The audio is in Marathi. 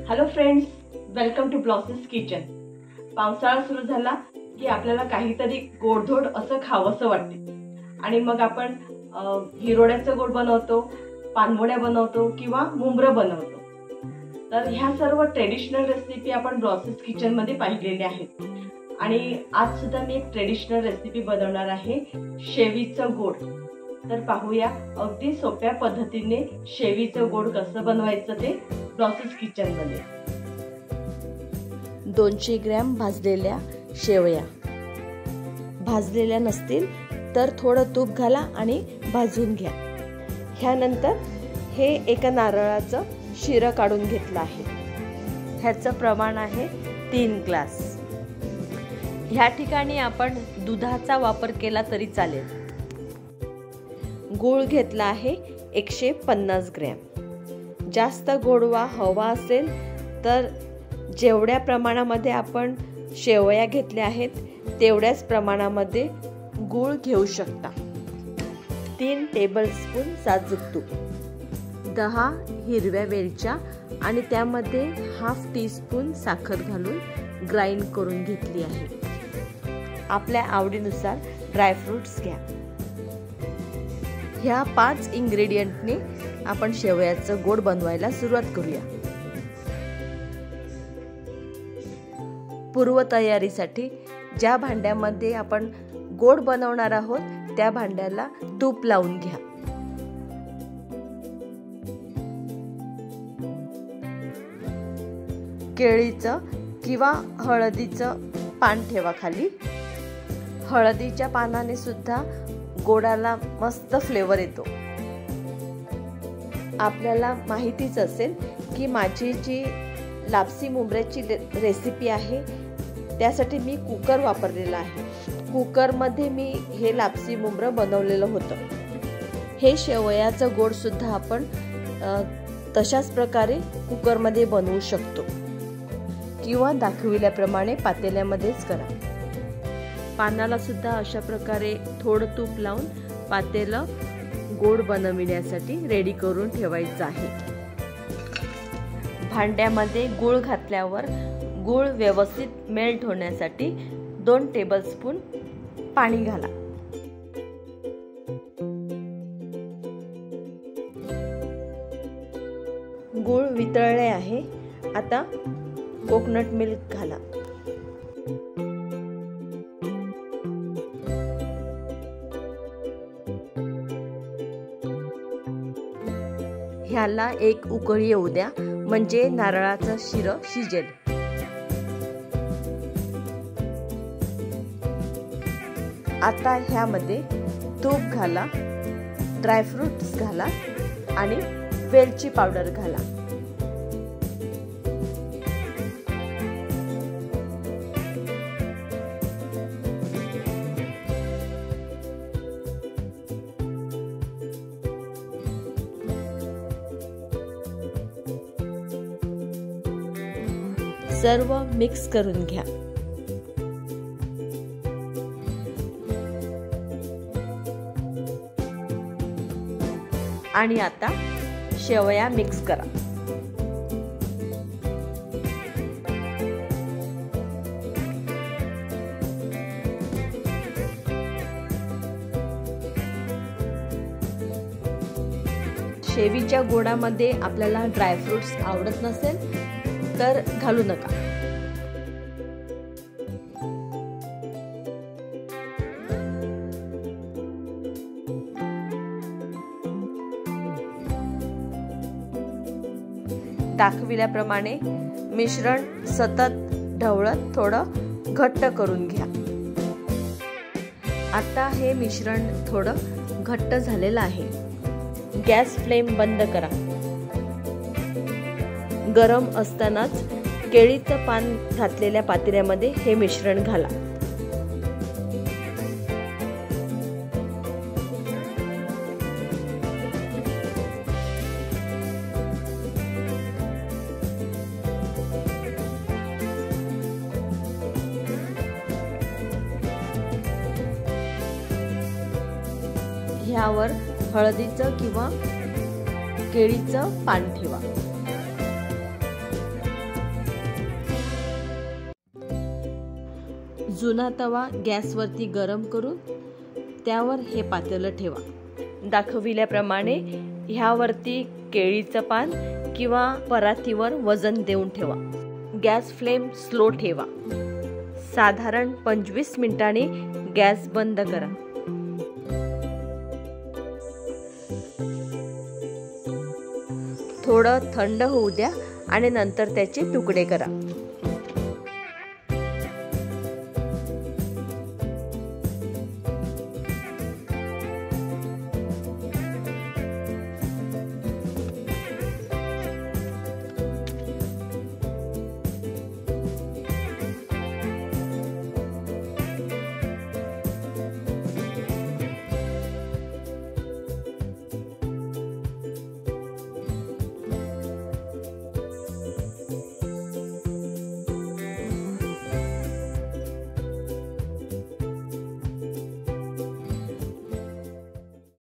Hello friends, welcome to Bloss's Kitchen. पावसाळा सुरू झाला की आपल्याला काहीतरी गोडधोड असं खावंसं वाटते आणि मग आपण हिरोड्याचं गोड बनवतो, पानवड्या बनवतो किंवा मुंबरं बनवतो। तर ह्या सर्व ट्रेडिशनल रेसिपी आपण ब्लॉसेस किचन मध्ये पाहिलेल्या आहेत आणि आज सुद्धा मी एक ट्रेडिशनल रेसिपी बनवणार आहे, शेवीचं गोड। तर पाहूया अगदी सोप्या पद्धतीने शेवीचं गोड कसं बनवायचं ते ब्लॉसेस किचन मध्ये। 200 ग्रॅम भाजलेल्या शेवया, भाजलेल्या नसतील तर थोडं तूप घाला आणि भाजून घ्या। ह्यानंतर हे एका नारळाचं शिरं काढून घेतलं आहे, ह्याचं प्रमाण आहे 3 ग्लास। ह्या ठिकाणी आपण दुधाचा वापर केला तरी चालेल। गूळ घेतला आहे 150 ग्रॅम। जास्त गोडवा हवा असेल तर जेवढ्या प्रमाणामध्ये आपण शेवया घेतल्या आहेत तेवढ्याच प्रमाणामध्ये गूळ घेऊ शकता। 3 टेबलस्पून साजूक तूप, 10 हिरव्या वेलच्या आणि त्यामध्ये हाफ टीस्पून साखर घालून ग्राइंड करून घेतली आहे। आपल्या आवडीनुसार ड्रायफ्रुट्स घ्या। ह्या 5 इंग्रेडियंटने आपण शेवयाचं गोड बनवायला सुरुवात करूया। पूर्वतयारीसाठी ज्या भांड्यामध्ये आपण गोड बनवणार आहोत त्या भांड्याला तूप लावून घ्या। केळीचं किंवा हळदीचं पान ठेवा खाली। हळदीच्या पानाने सुद्धा गोडाला मस्त फ्लेवर येतो। आपल्याला माहितीच असेल की माझी जी लापसी मुंबऱ्याची रेसिपी आहे त्यासाठी मी कुकर वापरलेला आहे। कुकरमध्ये मी हे लापसी मुंबरं बनवलेलं होतं। हे शेवयाचं गोड सुद्धा आपण तशाच प्रकारे कुकरमध्ये बनवू शकतो किंवा दाखविल्याप्रमाणे पातेल्यामध्येच करा। पानाला सुद्धा अशा प्रकारे थोडं तूप लावून पातेलं गोड बनविण्यासाठी रेडी करून ठेवायचं आहे। भांड्यामध्ये गूळ घातल्यावर गूळ व्यवस्थित मेल्ट होण्यासाठी 2 टेबलस्पून पाणी घाला। गूळ वितळले आहे, आता कोकोनट मिल्क घाला। ह्याला एक उकळी येऊ द्या म्हणजे नारळाचं शिरं शिजेल। आता ह्यामध्ये तूप घाला, ड्रायफ्रुट्स घाला आणि वेलची पावडर घाला। सर्व मिक्स करून घ्या। आणि आता शेवया मिक्स करा। शेवीच्या गोडामध्ये आपल्याला ड्रायफ्रुट्स आवडत नसेल तर घालू नका। दाखविल्याप्रमाणे मिश्रण सतत ढवळत थोडं घट्ट करून घ्या। आता हे मिश्रण थोडं घट्ट झालेलं आहे। गॅस फ्लेम बंद करा। गरम असतानाच केळीचं पान घातलेल्या पातेल्यामध्ये हे मिश्रण घाला। ह्यावर हळदीचं किंवा केळीचं पान ठेवा। जुना तवा गॅसवरती गरम करून त्यावर हे पातेलं ठेवा. दाखविल्याप्रमाणे ह्यावरती केळीचं पान किंवा परातीवर वजन देऊन ठेवा. गॅस फ्लेम स्लो ठेवा. साधारण 25 मिनिटांनी गॅस बंद करा. थोडं थंड होऊ द्या आणि नंतर त्याचे तुकडे करा.